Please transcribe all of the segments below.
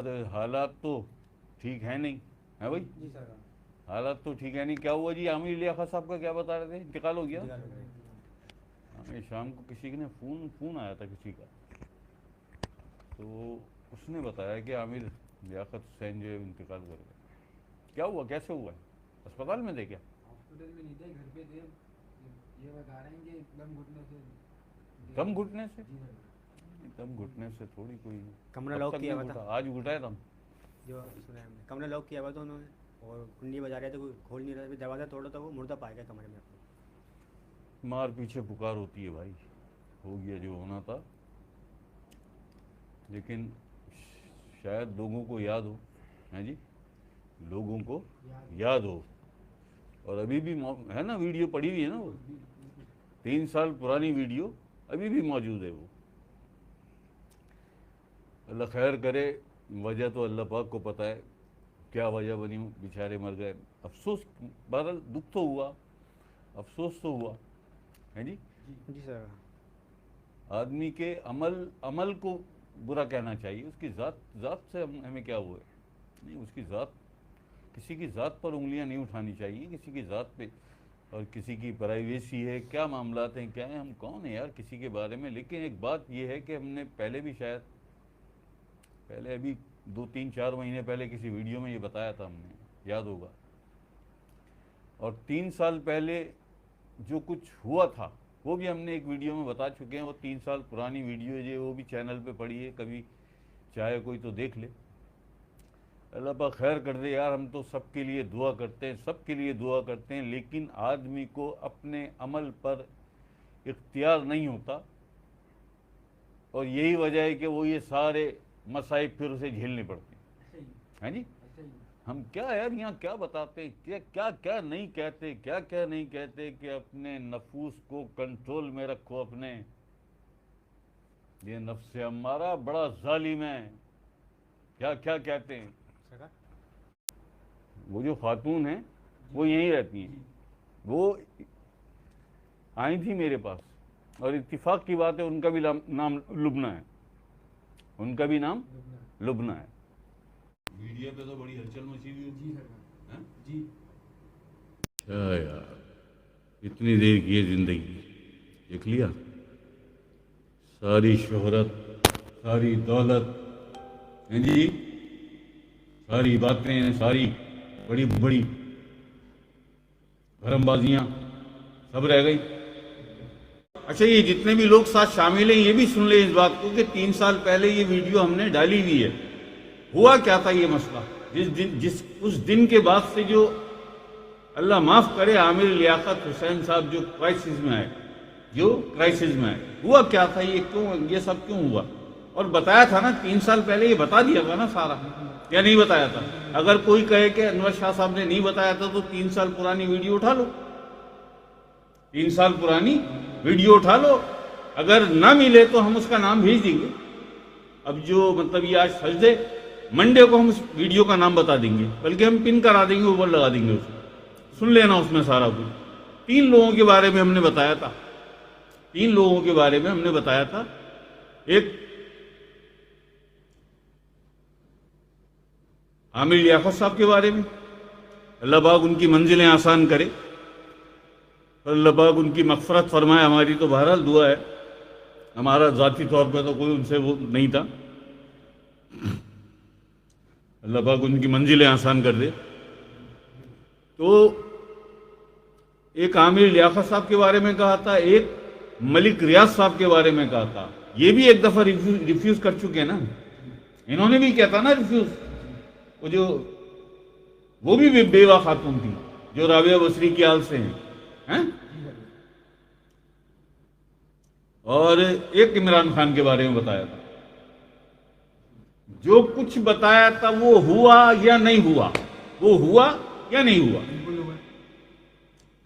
اور حالات تو ٹھیک ہے نہیں ہے بھائی. جی سر. حالات تو ٹھیک ہے نہیں. کیا ہوا جی؟ عامر لیاقت صاحب کا کیا بتا رہے تھے؟ انتقال ہو گیا. ہمیں شام کو کسی نے فون آیا تھا کسی کا, تو اس نے بتایا کہ عامر لیاقت حسین جو ہے انتقال کر گئے. کیا ہوا؟ کیسے ہوا ہے؟ اسپتال میں تھے کیا؟ ہاسپٹل میں نہیں تھے, گھر پہ تھے. یہ بتا رہے ہیں کہ دم گھٹنے سے. دم گھٹنے سے؟ جی سر. دم گھٹنے سے تھوڑی کوئی کمرہ لاک کیا ہوا تھا. آج گھٹا ہے دم جو سنا ہے کمرہ لاک کیا ہوا تھا انہوں نے, اور کنڈی بجا رہے تھے, کوئی کھول نہیں رہا تھا, دروازہ توڑا تھا, وہ مردہ پائے گیا کمرے میں اپنے. مار پیچھے پکار ہوتی ہے بھائی. ہو گیا جو ہونا تھا, لیکن شاید لوگوں کو یاد ہو. ہیں جی, لوگوں کو یاد ہو. اور ابھی بھی ہے نا, ویڈیو پڑی ہوئی ہے نا, وہ 3 سال پرانی ویڈیو ابھی بھی موجود ہے. وہ اللہ خیر کرے. وجہ تو اللہ پاک کو پتہ ہے کیا وجہ بنی, بیچارے مر گئے. افسوس, بہرحال دکھ تو ہوا, افسوس تو ہوا ہے جی. جی سر. آدمی کے عمل کو برا کہنا چاہیے, اس کی ذات سے ہمیں کیا ہوا ہے نہیں. اس کی ذات, کسی کی ذات پر انگلیاں نہیں اٹھانی چاہیے, کسی کی ذات پہ. اور کسی کی پرائیویسی ہے, کیا معاملات ہیں, کیا ہیں, ہم کون ہیں یار کسی کے بارے میں. لیکن ایک بات یہ ہے کہ ہم نے پہلے بھی شاید پہلے ابھی 2-3-4 مہینے پہلے کسی ویڈیو میں یہ بتایا تھا, ہم نے, یاد ہوگا. اور 3 سال پہلے جو کچھ ہوا تھا وہ بھی ہم نے ایک ویڈیو میں بتا چکے ہیں. وہ 3 سال پرانی ویڈیو ہے, وہ بھی چینل پہ پڑی ہے, کبھی چاہے کوئی تو دیکھ لے. اللہ پاک خیر کر دے یار. ہم تو سب کے لیے دعا کرتے ہیں, سب کے لیے دعا کرتے ہیں, لیکن آدمی کو اپنے عمل پر اختیار نہیں ہوتا. اور یہی وجہ ہے کہ وہ یہ سارے مصائب پھر اسے جھیلنے پڑتے ہیں. ہیں جی, ہم کیا یار یہاں کیا بتاتے, کیا نہیں کہتے, کیا نہیں کہتے کہ اپنے نفوس کو کنٹرول میں رکھو. اپنے یہ نفس ہمارا بڑا ظالم ہے, کیا کہتے ہیں. وہ جو خاتون ہیں وہ یہیں رہتی ہیں, وہ آئی تھی میرے پاس, اور اتفاق کی بات ہے ان کا بھی نام لبنہ ہے. ان کا بھی نام لبنہ ہے. میڈیا پہ تو بڑی ہلچل مچی ہوئی ہوتی. جی کیا یار, اتنی دیر کی ہے زندگی, دیکھ لیا, ساری شہرت, ساری دولت, ہیں جی, ساری باتیں, ساری بڑی بڑی بھرم بازیاں سب رہ گئی. اچھا, یہ جتنے بھی لوگ ساتھ شامل ہیں یہ بھی سن لیں اس بات کو کہ 3 سال پہلے یہ ویڈیو ہم نے ڈالی ہوئی ہے. ہوا کیا تھا یہ مسئلہ, اس دن کے بعد سے جو اللہ معاف کرے عامر لیاقت حسین صاحب جو کرائسس میں آئے, ہوا کیا تھا, یہ سب کیوں ہوا. اور بتایا تھا نا 3 سال پہلے, یہ بتا دیا تھا نا سارا, یا نہیں بتایا تھا. اگر کوئی کہے کہ انور شاہ صاحب نے نہیں بتایا تھا تو 3 سال پرانی ویڈیو اٹھا لو, 3 سال پرانی ویڈیو اٹھا لو. اگر نہ ملے تو ہم اس کا نام بھیج دیں گے. اب جو مطلب یہ آج سجدے, منڈے کو ہم اس ویڈیو کا نام بتا دیں گے, بلکہ ہم پن کرا دیں گے, اوپر لگا دیں گے, سن لینا اس میں سارا کچھ. 3 لوگوں کے بارے میں ہم نے بتایا تھا, 3 لوگوں کے بارے میں ہم نے بتایا تھا. ایک عامر لیاقت صاحب کے بارے میں, اللہ پاک ان کی منزلیں آسان کرے, اللہ پاک ان کی مغفرت فرمائے. ہماری تو بہرحال دعا ہے, ہمارا ذاتی طور پہ تو کوئی ان سے وہ نہیں تھا, اللہ پاک ان کی منزلیں آسان کر دے. تو ایک عامر لیاقت صاحب کے بارے میں کہا تھا, ایک ملک ریاض صاحب کے بارے میں کہا تھا. یہ بھی ایک دفعہ ریفیوز کر چکے ہیں نا, انہوں نے بھی کیا تھا نا ریفیوز. وہ بھی بیوہ خاتون تھی جو رابعہ بصری کی آل سے ہیں. اور ایک عمران خان کے بارے میں بتایا تھا. جو کچھ بتایا تھا وہ ہوا یا نہیں ہوا, وہ ہوا یا نہیں ہوا.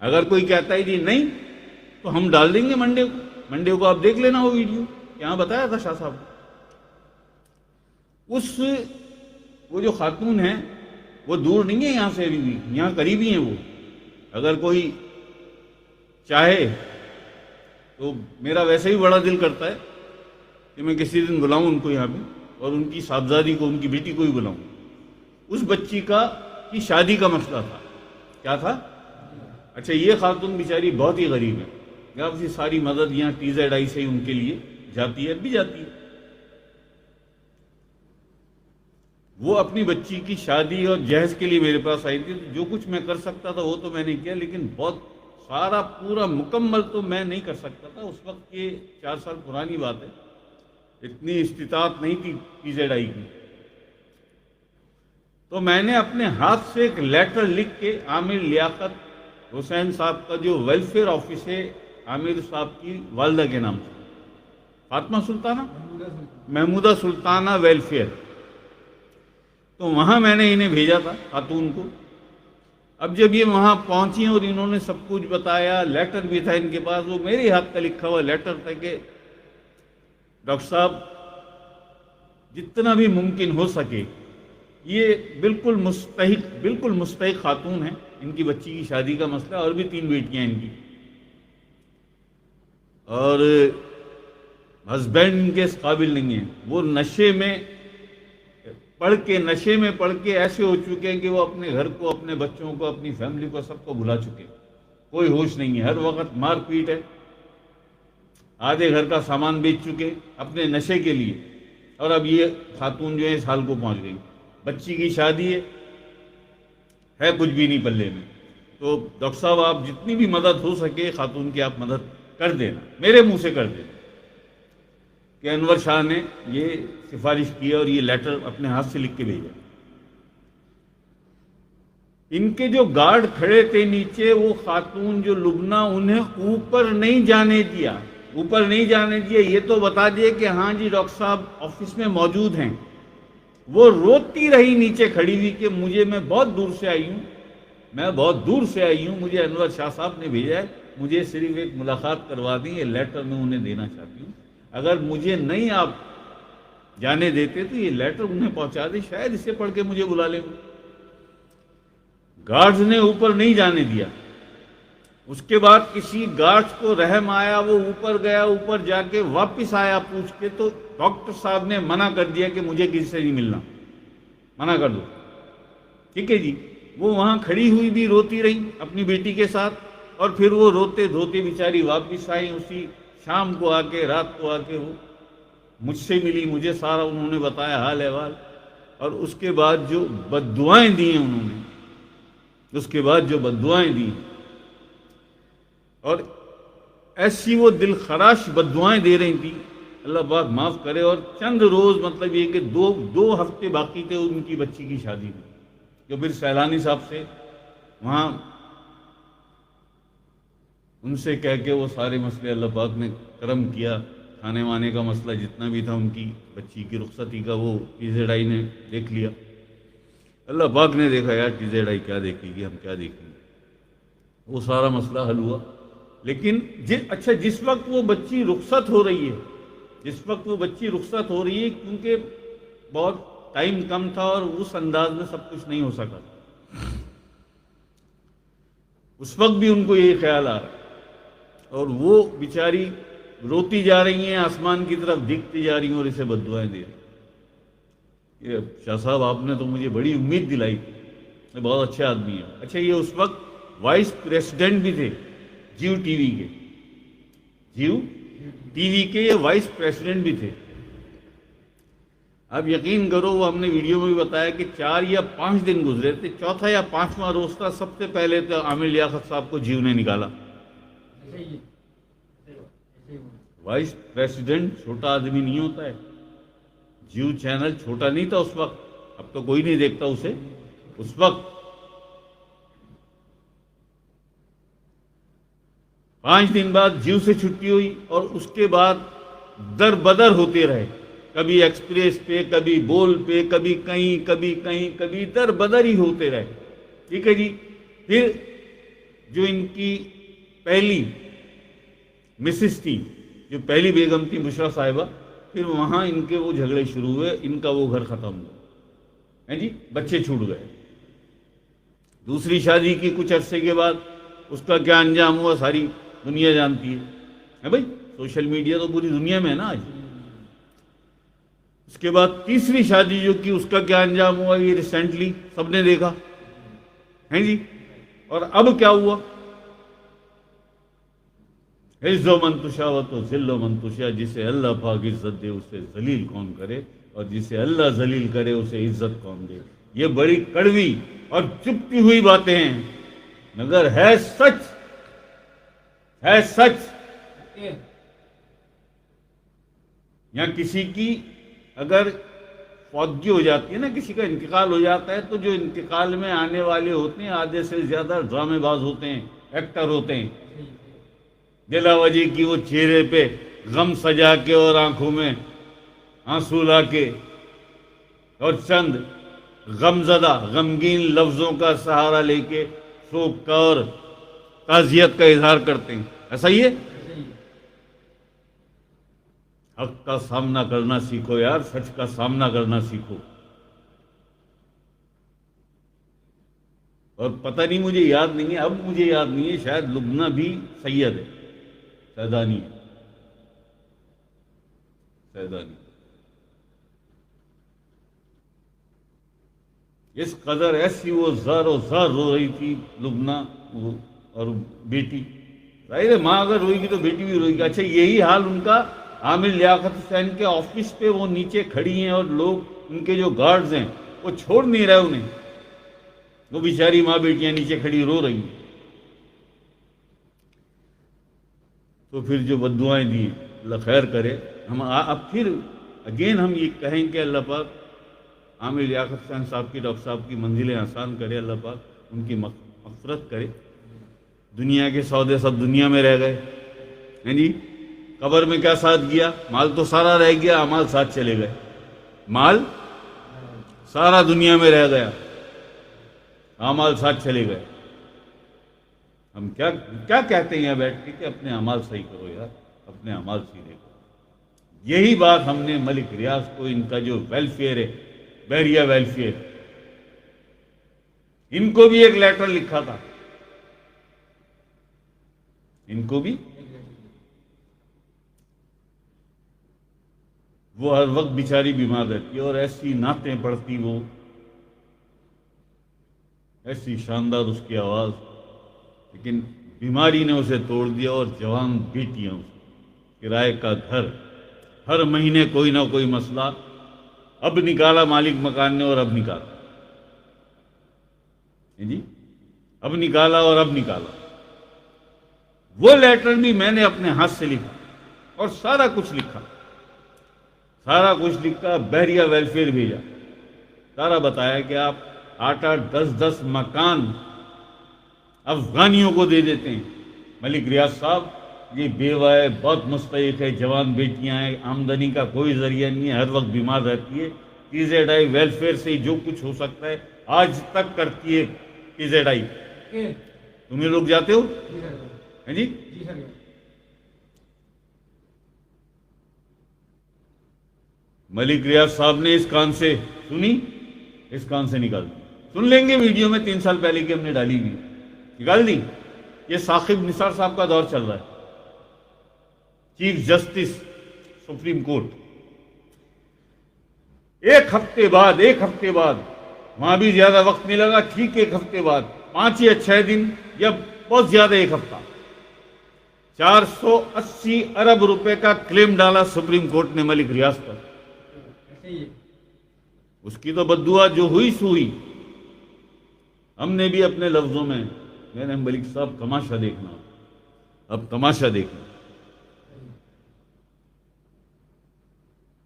اگر کوئی کہتا ہے جی نہیں تو ہم ڈال دیں گے منڈے کو آپ دیکھ لینا وہ ویڈیو, یہاں بتایا تھا شاہ صاحب. وہ جو خاتون ہیں وہ دور نہیں ہے یہاں سے, ابھی بھی یہاں قریب ہی ہیں وہ. اگر کوئی چاہے تو میرا ویسے ہی بڑا دل کرتا ہے کہ میں کسی دن بلاؤں ان کو یہاں پہ, اور ان کی صاحبزادی کو، ان کی بیٹی کو ہی بلاؤں. اس بچی کی شادی کا مسئلہ تھا. کیا تھا؟ اچھا، یہ خاتون بیچاری بہت ہی غریب ہے. اب یہ ساری مدد یہاں TZI سے ہی ان کے لیے جاتی ہے، بھی جاتی ہے. وہ اپنی بچی کی شادی اور جہیز کے لیے میرے پاس آئی تھی. جو کچھ میں کر سکتا تھا وہ تو میں نے کیا، لیکن بہت سارا پورا مکمل تو میں نہیں کر سکتا تھا. اس وقت یہ 4 سال پرانی بات ہے، اتنی استطاعت نہیں تھی TZI کی. تو میں نے اپنے ہاتھ سے ایک لیٹر لکھ کے عامر لیاقت حسین صاحب کا جو ویلفیئر آفس ہے عامر صاحب کی والدہ کے نام سے، فاطمہ سلطانہ، محمودہ سلطانہ ویلفیئر، تو وہاں میں نے انہیں بھیجا تھا خاتون کو. اب جب یہ وہاں پہنچی اور انہوں نے سب کچھ بتایا، لیٹر بھی تھا ان کے پاس، وہ میرے ہاتھ کا لکھا ہوا لیٹر تھا کہ ڈاکٹر صاحب جتنا بھی ممکن ہو سکے، یہ بالکل مستحق خاتون ہے. ان کی بچی کی شادی کا مسئلہ، اور بھی 3 بیٹیاں ان کی، اور ہسبینڈ ان کے اس قابل نہیں ہیں. وہ نشے میں پڑھ کے ایسے ہو چکے ہیں کہ وہ اپنے گھر کو، اپنے بچوں کو، اپنی فیملی کو، سب کو بھلا چکے. کوئی ہوش نہیں ہے، ہر وقت مار پیٹ ہے. آدھے گھر کا سامان بیچ چکے اپنے نشے کے لیے. اور اب یہ خاتون جو ہے اس حال کو پہنچ گئی. بچی کی شادی ہے کچھ بھی نہیں پلے میں. تو ڈاکٹر صاحب آپ جتنی بھی مدد ہو سکے خاتون کی آپ مدد کر دینا، میرے منہ سے کر دینا. کہ انور شاہ نے یہ سفارش کی اور یہ لیٹر اپنے ہاتھ سے لکھ کے بھیجا. ان کے جو گارڈ کھڑے تھے نیچے، وہ خاتون جو لبنہ، انہیں اوپر نہیں جانے دیا. یہ تو بتا دیا کہ ہاں جی ڈاکٹر صاحب آفس میں موجود ہیں. وہ روتی رہی نیچے کھڑی ہوئی کہ میں بہت دور سے آئی ہوں، مجھے انور شاہ صاحب نے بھیجا ہے، مجھے صرف ایک ملاقات کروا دیں، یہ لیٹر میں انہیں دینا چاہتی ہوں. اگر مجھے نہیں آپ جانے دیتے تو یہ لیٹر انہیں پہنچا دیں، شاید اسے پڑھ کے مجھے بلا لیں. گارڈز نے اوپر نہیں جانے دیا. اس کے بعد کسی گارڈز کو رحم آیا، وہ اوپر گیا، اوپر جا کے واپس آیا پوچھ کے، تو ڈاکٹر صاحب نے منع کر دیا کہ مجھے کسی سے نہیں ملنا، منع کر دو. ٹھیک ہے جی. وہ وہاں کھڑی ہوئی بھی روتی رہی اپنی بیٹی کے ساتھ، اور پھر وہ روتے دھوتے بیچاری واپس آئی. اسی شام کو آ کے، رات کو آ کے وہ مجھ سے ملی، مجھے سارا انہوں نے بتایا حال احوال. اور اس کے بعد جو بددعائیں دی ہیں انہوں نے، اور ایسی وہ دل خراش بددعائیں دے رہی تھی، اللہ پاک معاف کرے. اور چند روز، مطلب یہ کہ دو ہفتے باقی تھے ان کی بچی کی شادی میں، جو پھر سیلانی صاحب سے وہاں ان سے کہہ کے وہ سارے مسئلے اللہ پاک نے کرم کیا. کھانے وانے کا مسئلہ جتنا بھی تھا ان کی بچی کی رخصتی کا، وہ TZI نے دیکھ لیا. اللہ پاک نے دیکھا یار TZI کیا دیکھے گی، ہم کیا دیکھیں گے. وہ سارا مسئلہ حل ہوا. لیکن جس وقت وہ بچی رخصت ہو رہی ہے، کیونکہ بہت ٹائم کم تھا اور اس انداز میں سب کچھ نہیں ہو سکا، اس وقت بھی ان کو یہی خیال آ رہا ہے. اور وہ بیچاری روتی جا رہی ہیں، آسمان کی طرف دیکھتی جا رہی ہیں اور اسے بددعائیں دے رہی ہیں. یہ شاہ صاحب آپ نے تو مجھے بڑی امید دلائی تھی، یہ بہت اچھے آدمی ہیں. اچھا، یہ اس وقت وائس پریسیڈنٹ بھی تھے جیو ٹی وی کے یہ وائس پریسیڈنٹ بھی تھے. اب یقین کرو، وہ ہم نے ویڈیو میں بھی بتایا کہ 4 یا 5 دن گزرے تھے، چوتھا یا 5واں روز تھا، سب سے پہلے تو عامر لیاقت صاحب کو جیو نے نکالا. وائس پریسیڈنٹ چھوٹا آدمی نہیں ہوتا ہے. جیو چینل چھوٹا نہیں تھا اس وقت، اب تو کوئی نہیں دیکھتا اسے. اس وقت 5 دن بعد جیو سے چھٹی ہوئی، اور اس کے بعد در بدر ہوتے رہے. کبھی ایکسپریس پہ، کبھی بول پہ، کبھی کہیں کبھی در بدر ہی ہوتے رہے. ٹھیک ہے جی. پھر جو ان کی پہلی مسز تھی، جو پہلی بیگم تھی بشرا صاحبہ، پھر وہاں ان کے وہ جھگڑے شروع ہوئے، ان کا وہ گھر ختم ہوا جی، بچے چھوٹ گئے. دوسری شادی کی کچھ عرصے کے بعد اس کا کیا انجام ہوا ساری دنیا جانتی ہے بھائی. سوشل میڈیا تو پوری دنیا میں ہے نا آج. اس کے بعد تیسری شادی جو کی، اس کا کیا انجام ہوا یہ ریسنٹلی سب نے دیکھا ہے جی. اور اب کیا ہوا؟ عز و منتشا و تو ذل و منتشا، جسے اللہ پاک عزت دے اسے ذلیل کون کرے، اور جسے اللہ ذلیل کرے اسے عزت کون دے. یہ بڑی کڑوی اور چپتی ہوئی باتیں ہیں، مگر ہے سچ، ہے سچ. یا کسی کی اگر فوتگی ہو جاتی ہے نا، کسی کا انتقال ہو جاتا ہے، تو جو انتقال میں آنے والے ہوتے ہیں آدھے سے زیادہ ڈرامے باز ہوتے ہیں، ایکٹر ہوتے ہیں. بلا وجہ کی وہ چہرے پہ غم سجا کے اور آنکھوں میں آنسو لا کے اور چند غمزدہ غمگین لفظوں کا سہارا لے کے شوق کا اور تعزیت کا اظہار کرتے ہیں. ایسا ہی ہے. حق کا سامنا کرنا سیکھو یار، سچ کا سامنا کرنا سیکھو. اور پتہ نہیں، مجھے یاد نہیں ہے، اب مجھے یاد نہیں ہے، شاید لبنہ بھی سید ہے، سیدانی ہے، سیدانی. اس قدر ایسی وہ زار و زار رو رہی تھی لبنہ اور بیٹی. ظاہر ہے ماں اگر روئے گی تو بیٹی بھی روئے گی. اچھا یہی حال ان کا عامر لیاقت حسین کے آفس پہ، وہ نیچے کھڑی ہیں اور لوگ ان کے جو گارڈز ہیں وہ چھوڑ نہیں رہے انہیں. وہ بیچاری ماں بیٹیاں نیچے کھڑی رو رہی ہیں. تو پھر جو بددعائیں دی اللہ خیر کرے. ہم اب پھر اگین ہم یہ کہیں کہ اللہ پاک عامر لیاقت حسین صاحب کی، ڈاکٹر صاحب کی منزلیں آسان کرے، اللہ پاک ان کی مغفرت کرے. دنیا کے سودے سب دنیا میں رہ گئے ہیں جی. قبر میں کیا ساتھ گیا؟ مال تو سارا رہ گیا، اعمال ساتھ چلے گئے. مال سارا دنیا میں رہ گیا، اعمال ساتھ چلے گئے. ہم کیا کہتے ہیں یہاں بیٹھ کے کہ اپنے اعمال صحیح کرو یار، اپنے اعمال سیدھے کرو. یہی بات ہم نے ملک ریاض کو، ان کا جو ویلفیئر ہے، بحریہ ویلفیئر، ان کو بھی ایک لیٹر لکھا تھا. ان کو بھی وہ ہر وقت بیچاری بیمار رہتی ہے اور ایسی نعتیں پڑھتی، وہ ایسی شاندار اس کی آواز، لیکن بیماری نے اسے توڑ دیا. اور جوان بیٹیاں، کرائے کا گھر، ہر مہینے کوئی نہ کوئی مسئلہ. اب نکالا مالک مکان نے، اور اب نکالا جی، اب نکالا اور اب نکالا. وہ لیٹر بھی میں نے اپنے ہاتھ سے لکھا اور سارا کچھ لکھا، سارا کچھ لکھا، بحریہ ویلفیئر بھیجا. سارا بتایا کہ آپ 8-8 10-10 مکان افغانیوں کو دے دیتے ہیں. ملک ریاض صاحب یہ بیوہ ہے، بہت مستحق ہے، جوان بیٹیاں ہیں، آمدنی کا کوئی ذریعہ نہیں ہے، ہر وقت بیمار رہتی ہے. PZI ویلفیئر سے جو کچھ ہو سکتا ہے آج تک کرتی ہے. PZI تمہیں لوگ جاتے ہو جی؟ ملک ریاض صاحب نے اس کان سے سنی، اس کان سے نکال دی. سن لیں گے ویڈیو میں، 3 سال پہلے کی ہم نے ڈالی ہوئی، نکال دی. یہ ثاقب نثار صاحب کا دور چل رہا ہے، چیف جسٹس سپریم کورٹ. ایک ہفتے بعد وہاں بھی زیادہ وقت نہیں لگا، ٹھیک 1 ہفتے بعد، 5 یا 6 دن یا بہت زیادہ 1 ہفتہ، 480 ارب روپے کا کلیم ڈالا سپریم کورٹ نے ملک ریاض پر. اس کی تو بددعا جو ہوئی سو ہوئی. ہم نے بھی اپنے لفظوں میں، میں نے ملک صاحب تماشا دیکھنا، اب تماشا دیکھنا،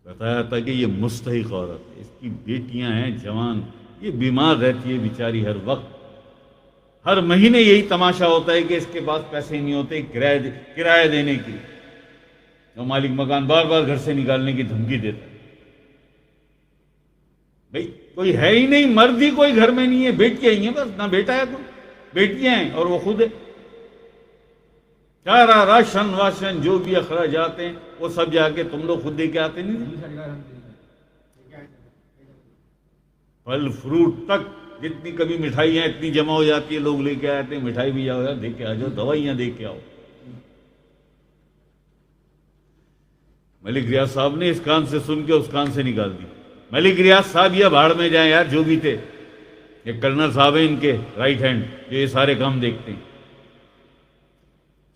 بتایا تھا کہ یہ مستحق عورت ہے، اس کی بیٹیاں ہیں جوان، یہ بیمار رہتی ہے بیچاری ہر وقت. ہر مہینے یہی تماشا ہوتا ہے کہ اس کے پاس پیسے نہیں ہوتے کرایہ دینے کی، اور مالک مکان بار بار گھر سے نکالنے کی دھمکی دیتا ہے. بھئی کوئی ہے ہی نہیں، مرد ہی کوئی گھر میں نہیں ہے، بیٹیاں ہی ہیں بس، نہ بیٹا ہے کوئی، بیٹیاں ہیں اور وہ خود ہے. سارا راشن واشن جو بھی اخراجات ہیں وہ سب جا کے تم لوگ خود دے کے آتے نہیں. پھل فروٹ تک جتنی کبھی مٹھائیاں اتنی جمع ہو جاتی ہے، لوگ لے کے آتے ہیں، مٹھائی بھی جاؤ دے کے آ جاؤ، دوائیاں دے کے آؤ. ملک ریاض صاحب نے اس کان سے سن کے اس کان سے نکال دی. ملک ریاض صاحب یہ بھاڑ میں جائیں یار، جو بھی تھے، یہ کرنل صاحب ہیں ان کے رائٹ ہینڈ جو یہ سارے کام دیکھتے ہیں.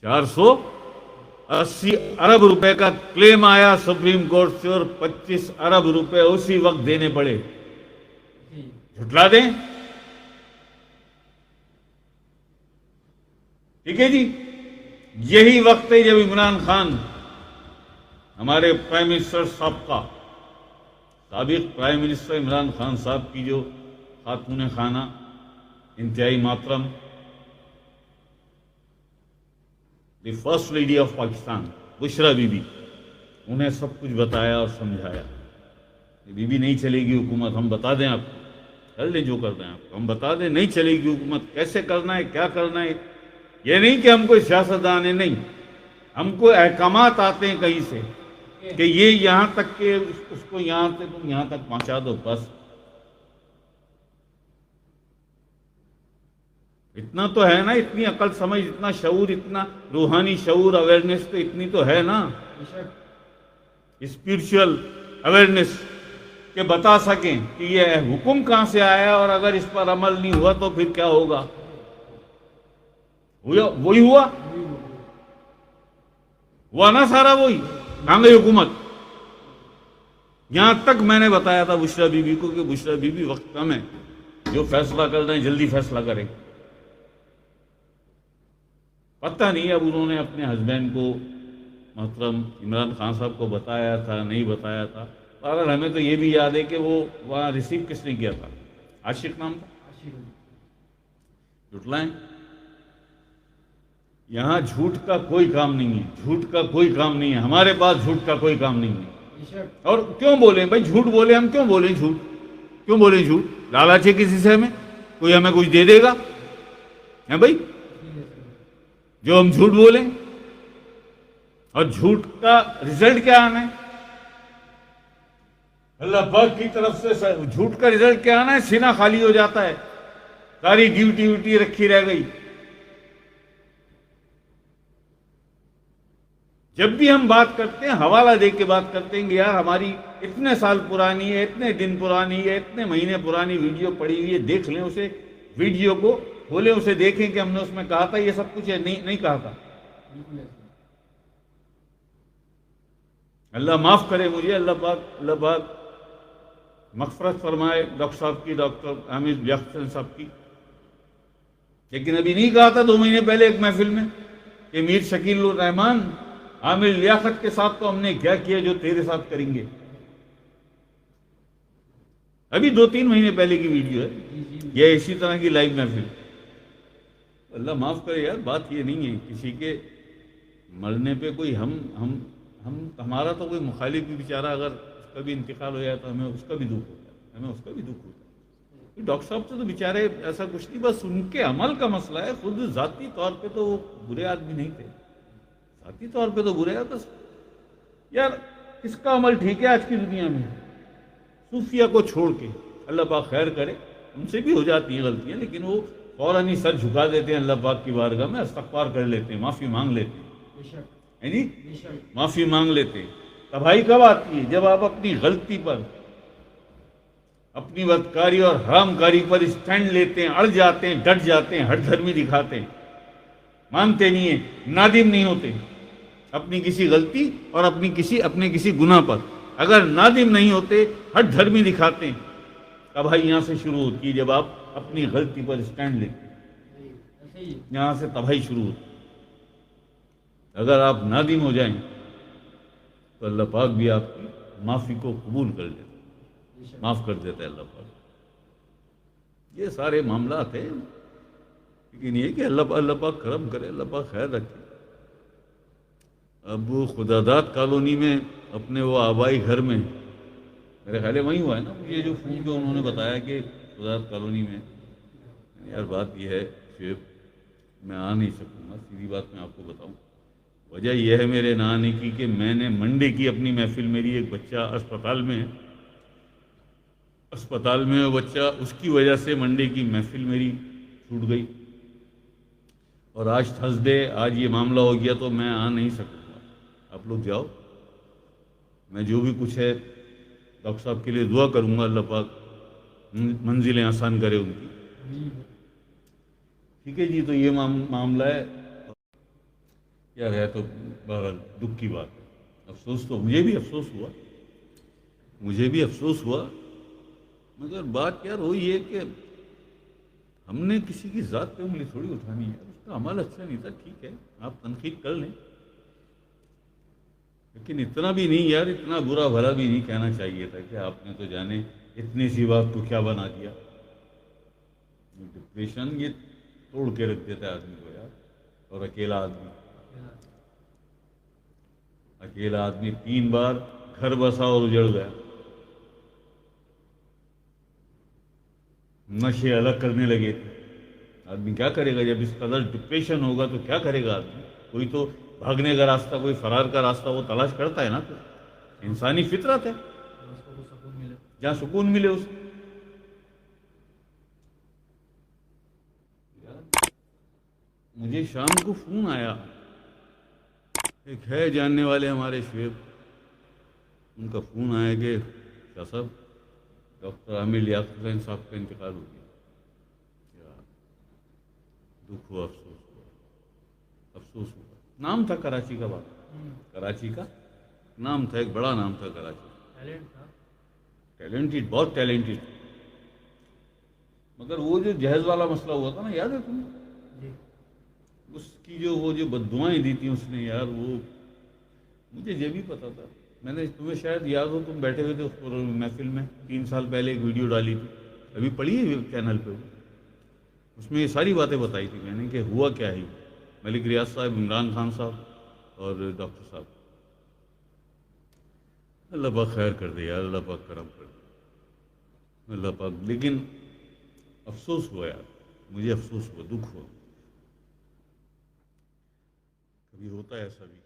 480 ارب روپے کا کلیم آیا سپریم کورٹ سے اور 25 ارب روپے اسی وقت دینے پڑے. جھٹلا دیں؟ ٹھیک ہے جی. یہی وقت ہے جب عمران خان ہمارے پرائم منسٹر سابق پرائم منسٹر عمران خان صاحب کی جو خاتون خانہ انتہائی محترم the first lady of Pakistan Bushra be be, انہیں سب کچھ بتایا اور سمجھایا. بی بی نہیں چلے گی حکومت، ہم بتا دیں آپ کو، کر لیں جو کرنا ہے آپ کو، ہم بتا دیں نہیں چلے گی حکومت، کیسے کرنا ہے، کیا کرنا ہے. یہ نہیں کہ ہم کوئی سیاستدان ہیں، نہیں، ہم کو احکامات آتے ہیں کہیں سے کہ یہ یہاں تک کہ اس کو یہاں سے تم یہاں تک پہنچا دو، بس اتنا تو ہے نا، اتنی عقل سمجھ، اتنا شعور، اتنا روحانی شعور، اویئرنیس تو اتنی تو ہے نا، اسپرچل اویئرنیس، کہ بتا سکیں کہ یہ حکم کہاں سے آیا اور اگر اس پر عمل نہیں ہوا تو پھر کیا ہوگا. وہی ہوا نا سارا، وہی کہاں گئی حکومت. یہاں تک میں نے بتایا تھا بشرا بی بی کو کہ بشرا بی بی وقت کم ہے، جو فیصلہ کر رہے ہیں جلدی فیصلہ کریں. پتہ نہیں اب انہوں نے اپنے ہسبینڈ کو محترم عمران خان صاحب کو بتایا تھا نہیں بتایا تھا. اگر ہمیں تو یہ بھی یاد ہے کہ وہ وہاں ریسیو کس نے کیا تھا، عاشق نام تھا. جھٹلائیں؟ یہاں جھوٹ کا کوئی کام نہیں ہے، جھوٹ کا کوئی کام نہیں ہے، ہمارے پاس جھوٹ کا کوئی کام نہیں ہے. اور کیوں بولیں بھائی جھوٹ بولیں، ہم کیوں بولیں جھوٹ، کیوں بولیں جھوٹ؟ لالچ ہے کسی سے ہمیں، کوئی ہمیں کچھ دے دے گا ہے بھائی جو ہم جھوٹ بولیں؟ اور جھوٹ کا رزلٹ کیا آنا ہے؟ اللہ پاک کی طرف سے جھوٹ کا رزلٹ کیا آنا ہے؟ سینہ خالی ہو جاتا ہے، ساری ڈیوٹی رکھی رہ گئی. جب بھی ہم بات کرتے ہیں حوالہ دے کے بات کرتے ہیں کہ یار ہماری اتنے سال پرانی ہے، اتنے دن پرانی ہے، اتنے مہینے پرانی ویڈیو پڑی ہوئی ہے، دیکھ لیں اسے، ویڈیو کو کھولیں، اسے دیکھیں کہ ہم نے اس میں کہا تھا یہ سب کچھ ہے، نہیں کہا تھا. اللہ معاف کرے مجھے، اللہ پاک مغفرت فرمائے ڈاکٹر صاحب کی، ڈاکٹر حامد لیاقت صاحب کی. لیکن ابھی نہیں کہا تھا 2 مہینے پہلے ایک محفل میں کہ میر شکیل الرحمان عامر لیاقت کے ساتھ تو ہم نے کیا کیا جو تیرے ساتھ کریں گے. ابھی 2-3 مہینے پہلے کی ویڈیو ہے یہ اسی طرح کی لائیو محفل. اللہ معاف کرے یار، بات یہ نہیں ہے کسی کے مرنے پہ کوئی ہمارا تو کوئی مخالف بھی بیچارہ اگر اس کا بھی انتقال ہو جائے تو ہمیں اس کا بھی دکھ ہوتا ہے، ڈاکٹر صاحب سے تو بیچارے ایسا کچھ نہیں، بس ان کے عمل کا مسئلہ ہے. خود ذاتی طور پہ تو وہ برے آدمی نہیں تھے، ذاتی طور پہ تو برے ہیں. بس یار کس کا عمل ٹھیک ہے آج کی دنیا میں؟ صوفیہ کو چھوڑ کے، اللہ پاک خیر کرے، ان سے بھی ہو جاتی ہیں غلطیاں، لیکن وہ فوراً ہی سر جھکا دیتے ہیں اللہ پاک کی بارگاہ میں، استغفار کر لیتے ہیں، معافی مانگ لیتے ہیں، جی معافی مانگ لیتے ہیں. تباہی کب آتی ہے؟ جب آپ اپنی غلطی پر، اپنی بدکاری اور حرام کاری پر اسٹینڈ لیتے ہیں، اڑ جاتے ہیں، ڈٹ جاتے ہیں، ہٹ دھرمی دکھاتے ہیں، مانتے نہیں ہیں، نادم نہیں ہوتے اپنی کسی غلطی اور اپنے کسی گناہ پر. اگر نادم نہیں ہوتے، ہٹ دھرمی دکھاتے ہیں، تباہی یہاں سے شروع ہوتی ہے. جب آپ اپنی غلطی پر اسٹینڈ لیتے ہیں، یہاں سے تباہی شروع ہوتی ہے. اگر آپ نادم ہو جائیں تو اللہ پاک بھی آپ کی معافی کو قبول کر لیتا ہے، معاف کر دیتا ہے اللہ پاک. یہ سارے معاملات ہیں، لیکن یہ کہ اللہ پاک کرم کرے، اللہ پاک خیر رکھے. اب وہ خداداد کالونی میں اپنے وہ آبائی گھر میں، میرے خیال ہے وہیں ہوا ہے نا یہ جو فون جو انہوں نے بتایا کہ خداداد کالونی میں. یار بات یہ ہے شیخ، میں آ نہیں سکوں گا، سیدھی بات میں آپ کو بتاؤں. وجہ یہ ہے میرے نہ آنے کی کہ میں نے منڈے کی اپنی محفل، میری ایک بچہ اسپتال میں وہ بچہ، اس کی وجہ سے منڈے کی محفل میری چھوٹ گئی. اور آج تھرسڈے، آج یہ معاملہ ہو گیا تو میں آ نہیں سکوں گا. آپ لوگ جاؤ، میں جو بھی کچھ ہے ڈاکٹر صاحب کے لیے دعا کروں گا، اللہ پاک منزلیں آسان کرے ان کی. ٹھیک ہے جی. تو یہ معاملہ ہے یار، ہے تو بہرحال دکھ کی بات ہے. افسوس تو مجھے بھی افسوس ہوا، مگر بات یار وہی ہے کہ ہم نے کسی کی ذات پہ انگلی تھوڑی اٹھانی ہے. اس کا عمل اچھا نہیں تھا، ٹھیک ہے آپ تنقید کر لیں، لیکن اتنا بھی نہیں یار، اتنا برا بھلا بھی نہیں کہنا چاہیے تھا کہ آپ نے تو جانے اتنی سی بات کو کیا بنا دیا. ڈپریشن یہ توڑ کے رکھ دیتا ہے آدمی کو یار. اور اکیلا آدمی 3 بار گھر بسا اور اجڑ گیا. نشے الگ کرنے لگے تھے. آدمی کیا کرے گا جب اس قدر ڈپریشن ہوگا؟ تو کیا کرے گا آدمی؟ کوئی تو بھاگنے کا راستہ، کوئی فرار کا راستہ وہ تلاش کرتا ہے نا. تو انسانی فطرت ہے، جہاں سکون ملے اسے. مجھے شام کو فون آیا، ایک ہے جاننے والے ہمارے شعیب، ان کا فون آیا کہ شاہ صاحب ڈاکٹر عامر لیاقت حسین صاحب کا انتقال ہو گیا. دکھ ہوا، افسوس ہوا. نام تھا کراچی کا، کراچی کا نام تھا، ایک بڑا نام تھا کراچی. ٹیلنٹڈ، بہت ٹیلنٹڈ. مگر وہ جو جہیز والا مسئلہ ہوا تھا نا، یاد ہے تمہیں؟ اس کی وہ جو بددعائیں دی تھیں اس نے یار، وہ مجھے یہ بھی پتا تھا. میں نے تمہیں شاید یاد ہو، تم بیٹھے ہوئے تھے اس محفل میں 3 سال پہلے ایک ویڈیو ڈالی تھی، ابھی پڑھی ہے چینل پہ. اس میں یہ ساری باتیں بتائی تھی میں نے کہ ہوا کیا ہے. ملک ریاض صاحب، عمران خان صاحب اور ڈاکٹر صاحب. اللہ پاک خیر کر دے یار، اللہ پاک کرم کر دے، اللہ پاک. لیکن افسوس ہوا یار، مجھے افسوس ہوا، دکھ ہوا. کبھی ہوتا ہے ایسا بھی.